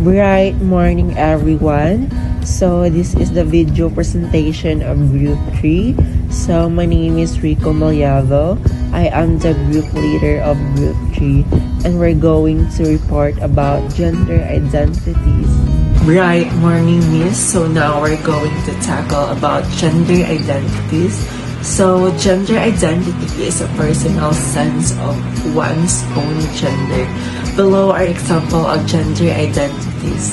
Bright morning, everyone. So this is the video presentation of Group 3. So my name is Rico Malyavo. I am the group leader of Group 3, and we're going to report about gender identities. Bright morning, Miss. So now we're going to tackle about gender identities. So gender identity is a personal sense of one's own gender. Below are example of gender identities.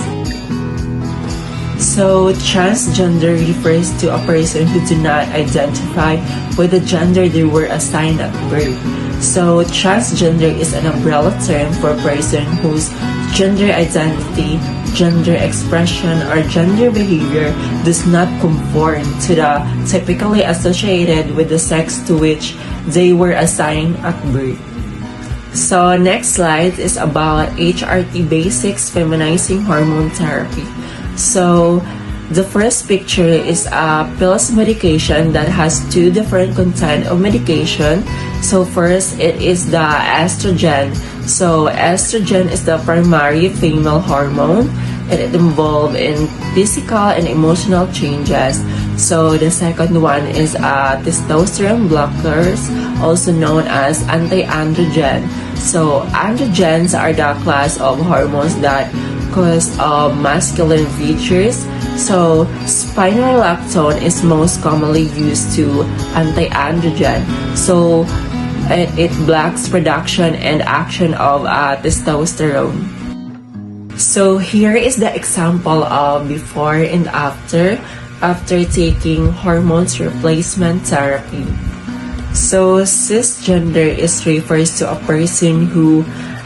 So transgender refers to a person who do not identify with the gender they were assigned at birth. So transgender is an umbrella term for a person whose gender identity, gender expression, or gender behavior does not conform to the typically associated with the sex to which they were assigned at birth. So next slide is about HRT basics feminizing hormone therapy. So the first picture is a pills medication that has two different content of medication. So first, it is the estrogen. So estrogen is the primary female hormone, and it involves in physical and emotional changes. So the second one is testosterone blockers, also known as anti-androgen. So androgens are the class of hormones that cause masculine features. So spironolactone is most commonly used to anti-androgen. So it blocks production and action of testosterone. So here is the example of before and after taking hormones replacement therapy. So cisgender refers to a person who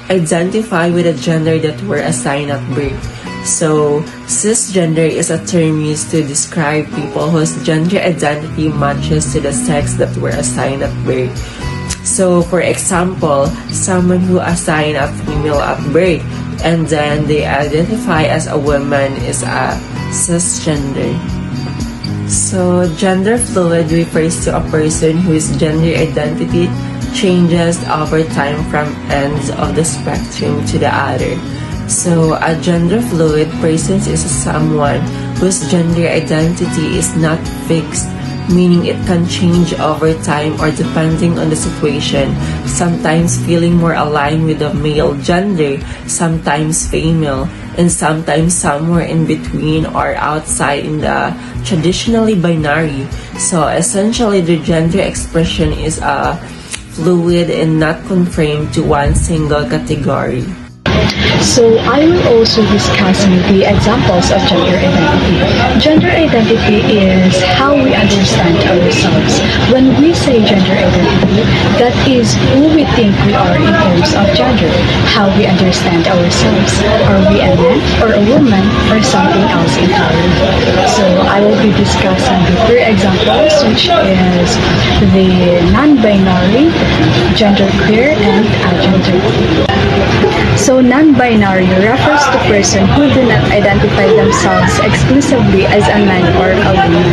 identify with a gender that were assigned at birth. So cisgender is a term used to describe people whose gender identity matches to the sex that were assigned at birth. So for example, someone who assigned a female at birth and then they identify as a woman is a cisgender. So gender fluid refers to a person whose gender identity changes over time from ends of the spectrum to the other. So a gender fluid person is someone whose gender identity is not fixed, meaning it can change over time or depending on the situation, sometimes feeling more aligned with the male gender, sometimes female, and sometimes somewhere in between or outside in the traditionally binary. So essentially the gender expression is fluid and not confined to one single category. So I will also discuss the examples of gender identity. Gender identity is how we understand ourselves. When we say gender identity, that is who we think we are in terms of gender, how we understand ourselves. Are we a man or a woman or something else entirely? So I will be discussing the three examples, which is the non-binary, genderqueer, and agender. So non-binary refers to person who do not identify themselves exclusively as a man or a woman.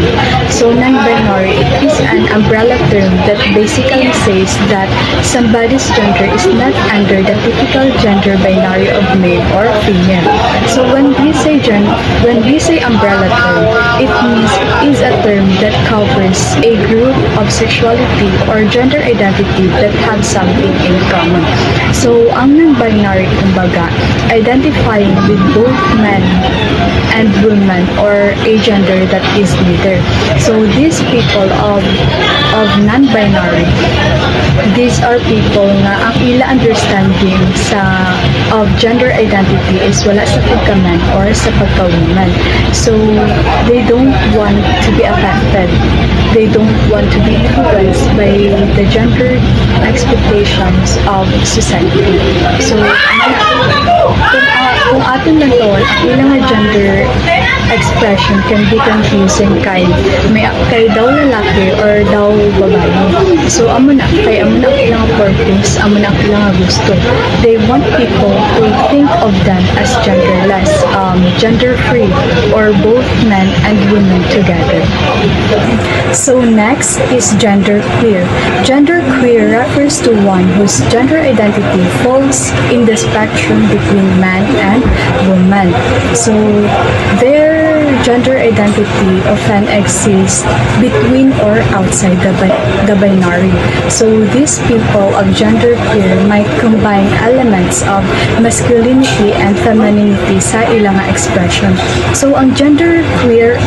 So non-binary is an umbrella term that basically says that somebody's gender is not under the typical gender binary of male or female. So when we say umbrella term, it means is a term that covers a group of sexuality or gender identity that have something in common. So ang non-binary kumbaga, identifying with both men and women or a gender that is neither. So these people of non-binary, these are people na ang ila understanding of gender identity is wala sa pagka-man or sa pagka-woman. So they don't want to be affected. They don't want to be influenced by the gender expectations of society. So kung atin lang to, ilang gender expression can be confusing kay daw lalaki or daw babae. So amo na ilang purpose, amo na ilang gusto. They want people to think of them as genderless. gender-free or both men and women together. So next is genderqueer. Genderqueer refers to one whose gender identity falls in the spectrum between man and woman. So their gender identity often exists between or outside the binary. So these people of genderqueer might combine elements of masculinity and femininity sa ilang expression. So ang genderqueer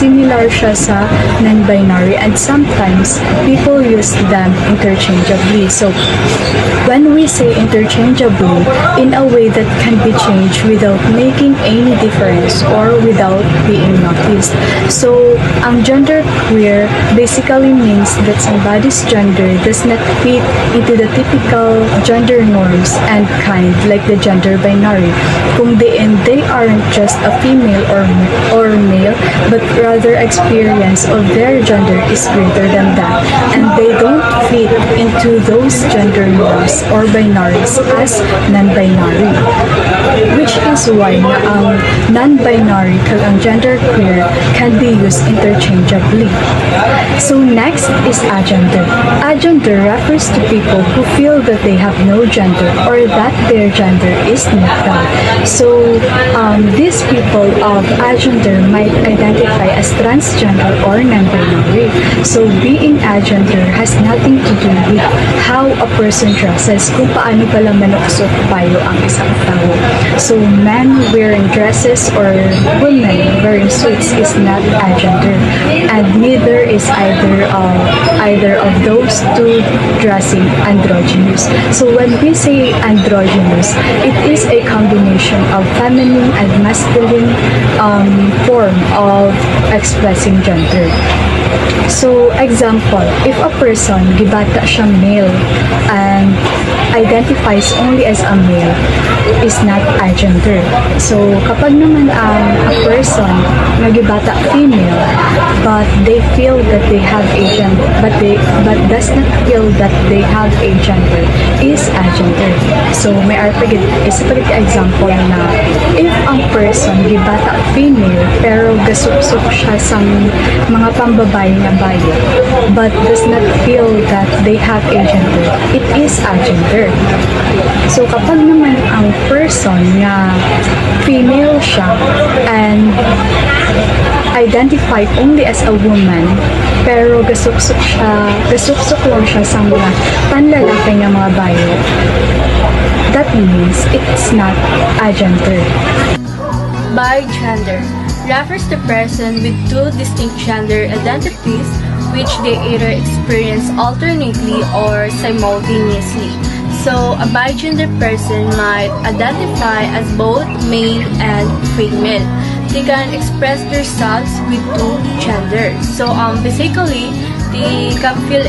similar siya sa non-binary, and sometimes people use them interchangeably. So when we say interchangeably, in a way that can be changed without making any difference or without being noticed. So ang genderqueer basically means that somebody's gender does not fit into the typical gender norms and kind like the gender binary. They aren't just a female or male, but rather experience of their gender is greater than that, and they don't fit into those gender norms or binaries as non-binary. Which is why ang non-binary kag ang genderqueer can be used interchangeably. So next is agender. Agender refers to people who feel that they have no gender or that their gender is neutral. So these people of agender might identify as transgender or non-binary. So being agender has nothing to do with how a person dresses, kung paano pala manukso payo ang isang tao. So men wearing dresses or women wearing suits is not agender, and neither is either of those two dressing androgynous. So when we say androgynous, it is a combination of feminine and masculine form of expressing gender. So example, if a person gibata siya male and identifies only as a male, is not agender. So kapag naman a person nagibata female but they feel that they have a gender, but does not feel that they have a gender, is agender. So may isa pa example na if ang person gibata female pero gasupsok siya sa mga pambabae nga bayo but does not feel that they have a gender, it is agender. So kapag naman ang person nga female siya and identified only as a woman pero gasuksok lang siya sa mga panlalaki nga mga bayo, that means it's not agender. Bigender refers to person with two distinct gender identities which they either experience alternately or simultaneously. So, a bigender person might identify as both male and female. They can express themselves with two genders. So, basically, they can feel